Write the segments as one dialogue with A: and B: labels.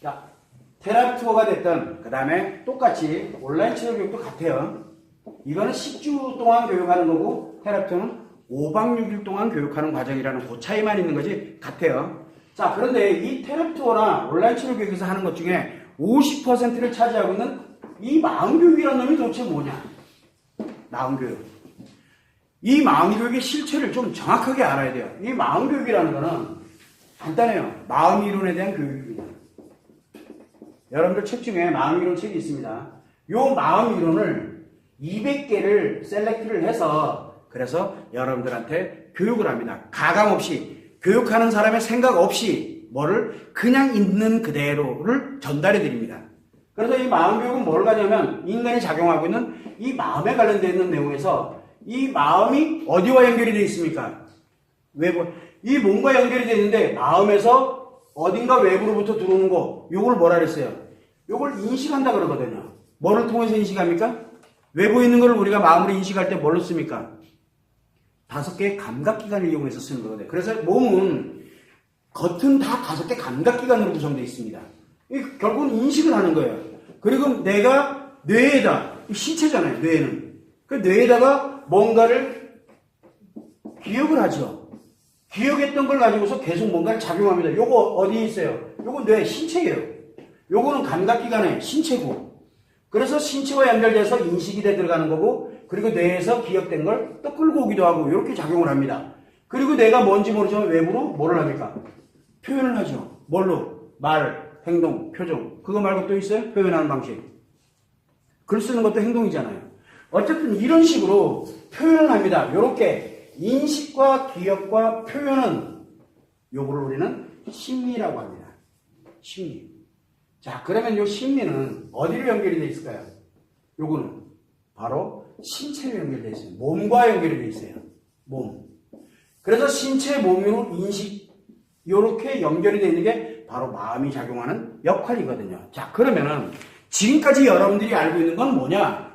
A: 자, 테라투어가 됐든 그 다음에 똑같이 온라인 치료 교육도 같아요. 이거는 10주 동안 교육하는 거고 테라투어는 5박 6일 동안 교육하는 과정이라는 그 차이만 있는 거지 같아요. 자, 그런데 이 테라투어나 온라인 치료 교육에서 하는 것 중에 50%를 차지하고 있는 이 마음교육이라는 놈이 도대체 뭐냐? 마음교육. 이 마음교육의 실체를 좀 정확하게 알아야 돼요. 이 마음교육이라는 거는 간단해요. 마음이론에 대한 교육입니다. 여러분들 책 중에 마음이론 책이 있습니다. 이 마음이론을 200개를 셀렉트를 해서 그래서 여러분들한테 교육을 합니다. 가감 없이 교육하는 사람의 생각 없이 뭐를 그냥 있는 그대로를 전달해 드립니다. 그래서 이 마음교육은 뭘 가냐면 인간이 작용하고 있는 이 마음에 관련되어 있는 내용에서 이 마음이 어디와 연결이 되어 있습니까? 외부. 이 몸과 연결이 되어 있는데 마음에서 어딘가 외부로부터 들어오는 거 요걸 뭐라 그랬어요? 요걸 인식한다 그러거든요. 뭐를 통해서 인식합니까? 외부에 있는 걸 우리가 마음으로 인식할 때 뭘로 씁니까? 5개의 감각기관을 이용해서 쓰는 거거든요. 그래서 몸은 겉은 다 5개 감각기관으로 구성되어 있습니다. 결국은 인식을 하는 거예요. 그리고 내가 뇌에다, 신체잖아요, 뇌는. 그 뇌에다가 뭔가를 기억을 하죠. 기억했던 걸 가지고서 계속 뭔가를 작용합니다. 요거 어디에 있어요? 요거 뇌, 신체예요. 요거는 감각기관의 신체고. 그래서 신체와 연결돼서 인식이 돼 들어가는 거고, 그리고 뇌에서 기억된 걸 또 끌고 오기도 하고, 이렇게 작용을 합니다. 그리고 내가 뭔지 모르지만 외부로 뭐를 합니까? 표현을 하죠. 뭘로? 말, 행동, 표정. 그거 말고 또 있어요? 표현하는 방식. 글 쓰는 것도 행동이잖아요. 어쨌든 이런 식으로 표현을 합니다. 이렇게 인식과 기억과 표현은 요거를 우리는 심리라고 합니다. 심리. 자, 그러면 요 심리는 어디로 연결이 되어 있을까요? 요거는 바로 신체로 연결되어 있어요. 몸과 연결이 되어 있어요. 몸. 그래서 신체, 몸으로 인식, 요렇게 연결이 되어 있는 게 바로 마음이 작용하는 역할이거든요. 자, 그러면은 지금까지 여러분들이 알고 있는 건 뭐냐?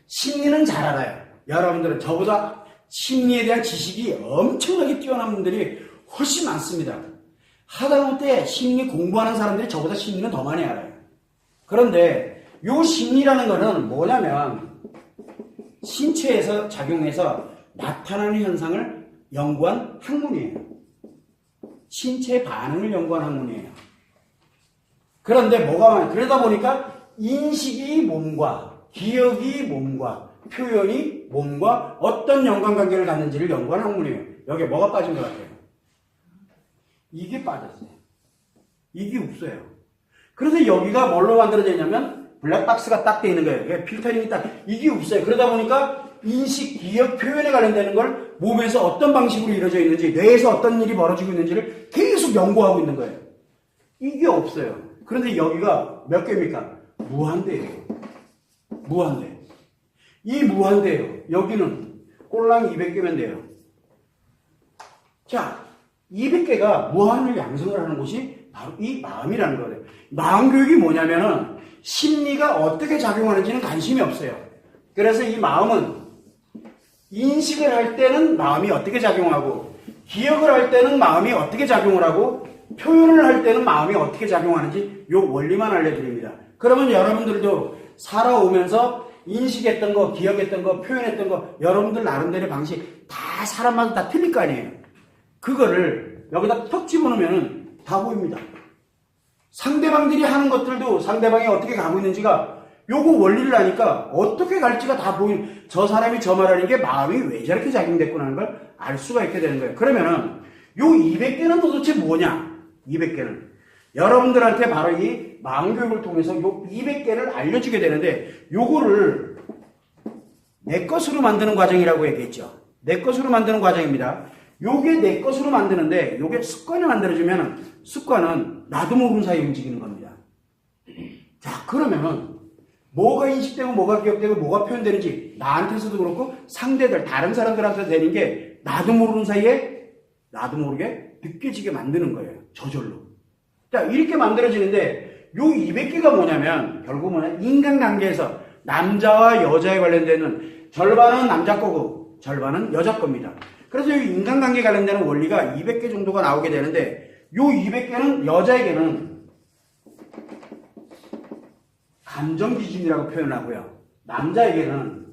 A: 심리는 잘 알아요. 여러분들은 저보다 심리에 대한 지식이 엄청나게 뛰어난 분들이 훨씬 많습니다. 하다못해 심리 공부하는 사람들이 저보다 심리는 더 많이 알아요. 그런데 요 심리라는 거는 뭐냐면 신체에서 작용해서 나타나는 현상을 연구한 학문이에요. 신체 반응을 연구한 학문이에요. 그런데 그러다 보니까 인식이 몸과 기억이 몸과 표현이 몸과 어떤 연관관계를 갖는지를 연구한 학문이에요. 여기에 뭐가 빠진 것 같아요? 이게 빠졌어요. 이게 없어요. 그래서 여기가 뭘로 만들어져 있냐면 블랙박스가 딱 돼 있는 거예요. 필터링이 딱 이게 없어요. 그러다 보니까 인식, 기억, 표현에 관련되는 걸 몸에서 어떤 방식으로 이루어져 있는지 뇌에서 어떤 일이 벌어지고 있는지를 계속 연구하고 있는 거예요. 이게 없어요. 그런데 여기가 몇 개입니까? 무한대예요. 무한대. 이 무한대예요. 여기는 꼴랑 200개면 돼요. 자, 200개가 무한을 양성을 하는 곳이 바로 이 마음이라는 거예요. 마음교육이 뭐냐면은 심리가 어떻게 작용하는지는 관심이 없어요. 그래서 이 마음은 인식을 할 때는 마음이 어떻게 작용하고 기억을 할 때는 마음이 어떻게 작용을 하고 표현을 할 때는 마음이 어떻게 작용하는지 이 원리만 알려드립니다. 그러면 여러분들도 살아오면서 인식했던 거, 기억했던 거, 표현했던 거 여러분들 나름대로의 방식 다 사람마다 다 틀릴 거 아니에요. 그거를 여기다 턱 집어넣으면 다 보입니다. 상대방들이 하는 것들도 상대방이 어떻게 가고 있는지가 요거 원리를 아니까 어떻게 갈지가 다 보이는 저 사람이 저 말하는 게 마음이 왜 저렇게 작용됐구나 하는 걸 알 수가 있게 되는 거예요. 그러면은 요 200개는 도대체 뭐냐? 200개는 여러분들한테 바로 이 마음교육을 통해서 요 200개를 알려주게 되는데 요거를 내 것으로 만드는 과정이라고 얘기했죠. 내 것으로 만드는 과정입니다. 요게 내 것으로 만드는데 요게 습관이 만들어지면 습관은 나도 모르는 사이에 움직이는 겁니다. 자, 그러면은 뭐가 인식되고 뭐가 기억되고 뭐가 표현되는지 나한테서도 그렇고 상대들 다른 사람들한테 되는 게 나도 모르는 사이에 나도 모르게 느껴지게 만드는 거예요. 저절로. 자, 이렇게 만들어지는데 요 200개가 뭐냐면 결국 뭐냐 인간관계에서 남자와 여자에 관련되는 절반은 남자 거고 절반은 여자 겁니다. 그래서 이 인간관계에 관련되는 원리가 200개 정도가 나오게 되는데 요 200개는 여자에게는 감정 기준이라고 표현하고요. 남자에게는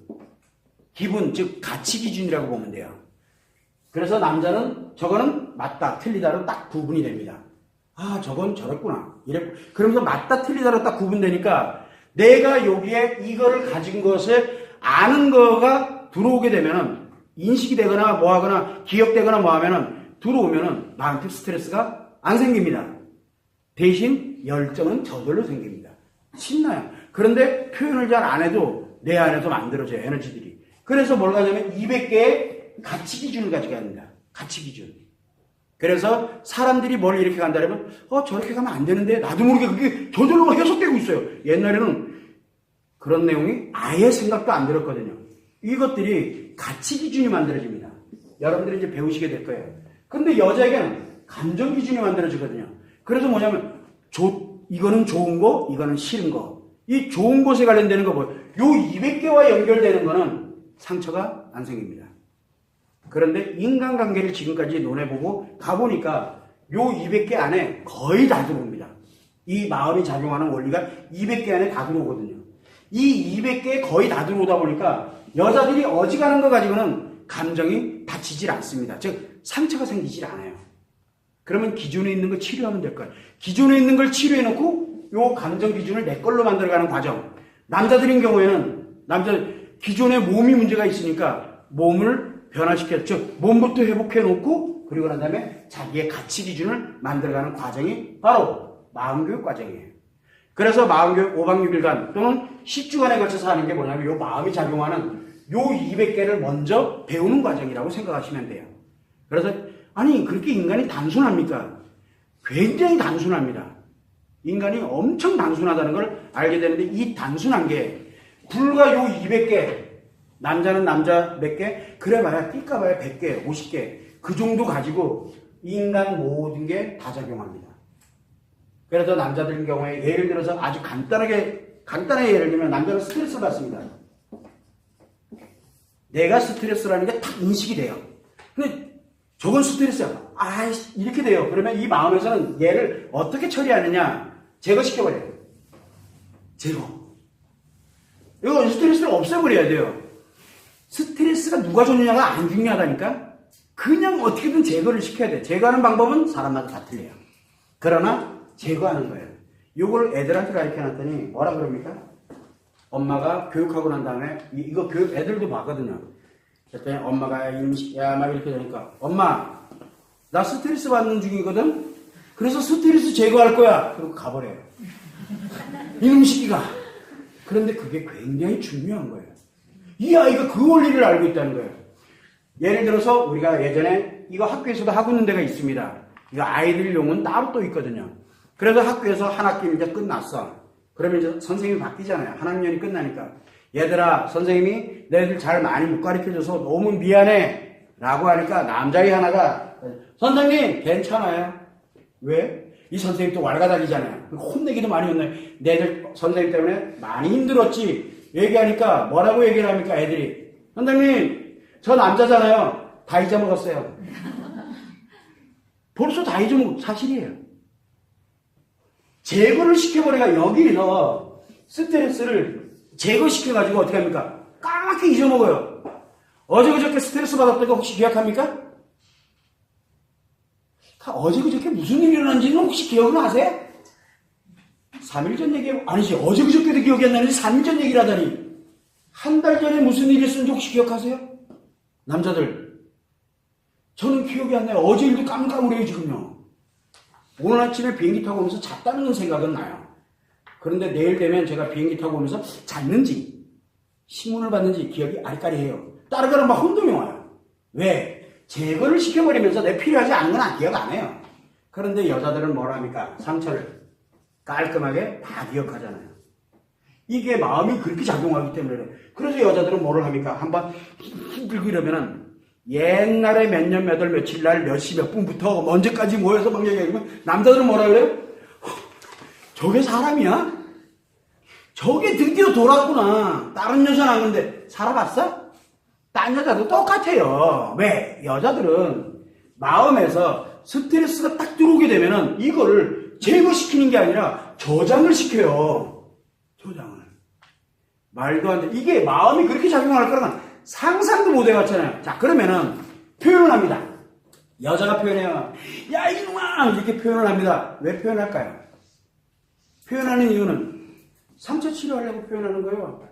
A: 기분, 즉 가치 기준이라고 보면 돼요. 그래서 남자는 저거는 맞다, 틀리다로 딱 구분이 됩니다. 아, 저건 저랬구나. 그러면서 맞다, 틀리다로 딱 구분되니까 내가 여기에 이거를 가진 것을 아는 거가 들어오게 되면은 인식이 되거나 뭐 하거나 기억되거나 뭐 하면은 들어오면은 나한테 스트레스가 안 생깁니다. 대신 열정은 저절로 생깁니다. 신나요. 그런데 표현을 잘 안 해도 내 안에서 만들어져요, 에너지들이. 그래서 뭘 가냐면 200개의 가치 기준을 가지고 합니다. 가치 기준. 그래서 사람들이 뭘 이렇게 간다면 저렇게 가면 안 되는데 나도 모르게 그게 저절로 해석되고 있어요. 옛날에는 그런 내용이 아예 생각도 안 들었거든요. 이것들이 가치 기준이 만들어집니다. 여러분들이 이제 배우시게 될 거예요. 근데 여자에게는 감정 기준이 만들어지거든요. 그래서 뭐냐면 이거는 좋은 거, 이거는 싫은 거. 이 좋은 것에 관련되는 거 뭐예요? 요 200개와 연결되는 거는 상처가 안 생깁니다. 그런데 인간관계를 지금까지 논해보고 가보니까 요 200개 안에 거의 다 들어옵니다. 이 마음이 작용하는 원리가 200개 안에 다 들어오거든요. 이 200개에 거의 다 들어오다 보니까 여자들이 어지간한 거 가지고는 감정이 다치질 않습니다. 즉 상처가 생기질 않아요. 그러면 기존에 있는 걸 치료하면 될 거예요. 기존에 있는 걸 치료해놓고 요 감정 기준을 내 걸로 만들어가는 과정. 남자들인 경우에는 기존에 몸이 문제가 있으니까 몸을 변화시켜, 즉 몸부터 회복해놓고 그리고 난 다음에 자기의 가치 기준을 만들어가는 과정이 바로 마음교육 과정이에요. 그래서 마음교육 5박 6일간 또는 10주간에 걸쳐서 하는 게 뭐냐면 요 마음이 작용하는 요 200개를 먼저 배우는 과정이라고 생각하시면 돼요. 그래서 아니 그렇게 인간이 단순합니까? 굉장히 단순합니다. 인간이 엄청 단순하다는 걸 알게 되는데 이 단순한 게 불과 요 200개, 남자는 남자 몇 개? 그래봐야 뛸까봐야 100개, 50개 그 정도 가지고 인간 모든 게 다 작용합니다. 그래서 남자들인 경우에 예를 들어서 아주 간단하게 예를 들면 남자는 스트레스를 받습니다. 내가 스트레스라는 게 딱 인식이 돼요. 근데 저건 스트레스야. 이렇게 돼요. 그러면 이 마음에서는 얘를 어떻게 처리하느냐? 제거시켜버려요. 제거. 이거 스트레스를 없애버려야 돼요. 스트레스가 누가 줬느냐가 안 중요하다니까? 그냥 어떻게든 제거를 시켜야 돼. 제거하는 방법은 사람마다 다 틀려요. 그러나 제거하는 거예요. 이걸 애들한테 가르쳐놨더니 뭐라 그럽니까? 엄마가 교육하고 난 다음에 이거 교육 애들도 봤거든요. 그랬더니 엄마가 야 막 이렇게 되니까 엄마 나 스트레스 받는 중이거든. 그래서 스트레스 제거할 거야. 그리고 가버려요. 이놈 새끼가. 그런데 그게 굉장히 중요한 거예요. 이 아이가 그 원리를 알고 있다는 거예요. 예를 들어서 우리가 예전에 이거 학교에서도 하고 있는 데가 있습니다. 이거 아이들용은 따로 또 있거든요. 그래서 학교에서 한 학기 이제 끝났어. 그러면 이제 선생님이 바뀌잖아요. 한 학년이 끝나니까. 얘들아, 선생님이 너희들 잘 많이 못 가르쳐줘서 너무 미안해. 라고 하니까 남자애 하나가 선생님 괜찮아요. 왜? 이 선생님 또 왈가닥이잖아요. 혼내기도 많이 혼나요. 너희들 선생님 때문에 많이 힘들었지. 얘기하니까 뭐라고 얘기를 합니까? 애들이. 선생님 저 남자잖아요. 다 잊어먹었어요. 벌써 다 잊어먹은 사실이에요. 제거를 시켜버리가 여기서 스트레스를 제거시켜가지고 어떻게 합니까? 까맣게 잊어먹어요. 어제 그저께 스트레스 받았던 거 혹시 기억합니까? 어제 그저께 무슨 일이 일어난지는 혹시 기억을 하세요? 3일 전 얘기, 아니지 어제 그저께도 기억이 안 나는데 3일 전 얘기를 하다니. 한 달 전에 무슨 일이 있었는지 혹시 기억하세요? 남자들. 저는 기억이 안 나요. 어제 일도 깜깜해요 지금요. 오늘 아침에 비행기 타고 오면서 잤다는 생각은 나요. 그런데 내일 되면 제가 비행기 타고 오면서 잤는지 신문을 봤는지 기억이 아리까리해요. 따르가는 막 혼동이 와요. 왜? 제거를 시켜버리면서 내 필요하지 않은 건 기억 안 해요. 그런데 여자들은 뭐라 합니까? 상처를 깔끔하게 다 기억하잖아요. 이게 마음이 그렇게 작용하기 때문에 그래서 여자들은 뭐를 합니까? 한번 힘들고 이러면은 옛날에 몇 년 몇 월 며칠 날 몇 시 몇 분부터 언제까지 모여서 막 얘기하면 남자들은 뭐라 그래요? 저게 사람이야? 저게 드디어 돌았구나. 다른 여자 나는데 살아봤어? 딴 여자도 똑같아요. 왜? 여자들은 마음에서 스트레스가 딱 들어오게 되면은 이거를 제거시키는 게 아니라 저장을 시켜요. 포장을. 말도 안 돼. 이게 마음이 그렇게 작용할 거라면 상상도 못 해봤잖아요. 자, 그러면은 표현을 합니다. 여자가 표현해요. 야, 이놈아! 이렇게 표현을 합니다. 왜 표현할까요? 표현하는 이유는 상처 치료하려고 표현하는 거예요.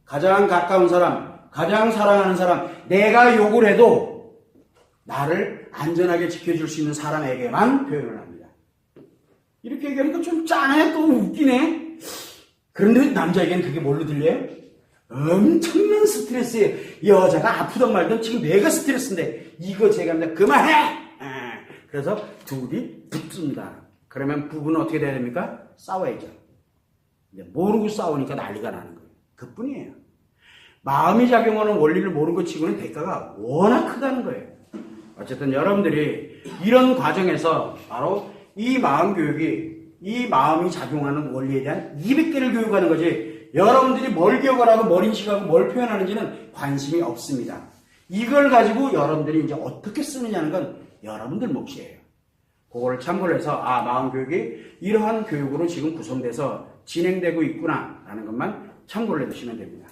A: 가장 가까운 사람, 가장 사랑하는 사람, 내가 욕을 해도 나를 안전하게 지켜줄 수 있는 사람에게만 표현을 합니다. 이렇게 얘기하니까 좀 짠해, 또 웃기네. 그런데 남자에게는 그게 뭘로 들려요? 엄청난 스트레스예요. 여자가 아프던 말든 지금 내가 스트레스인데 이거 제가 그만해! 그래서 둘이 붙습니다. 그러면 부부는 어떻게 돼야 됩니까? 싸워야죠. 근데 모르고 싸우니까 난리가 나는 거예요. 그뿐이에요. 마음이 작용하는 원리를 모르는 것 치고는 대가가 워낙 크다는 거예요. 어쨌든 여러분들이 이런 과정에서 바로 이 마음 교육이 이 마음이 작용하는 원리에 대한 200개를 교육하는 거지 여러분들이 뭘 기억을 하고 뭘 인식하고 뭘 표현하는지는 관심이 없습니다. 이걸 가지고 여러분들이 이제 어떻게 쓰느냐는 건 여러분들 몫이에요. 그거를 참고를 해서 마음 교육이 이러한 교육으로 지금 구성돼서 진행되고 있구나 라는 것만 참고를 해두시면 됩니다.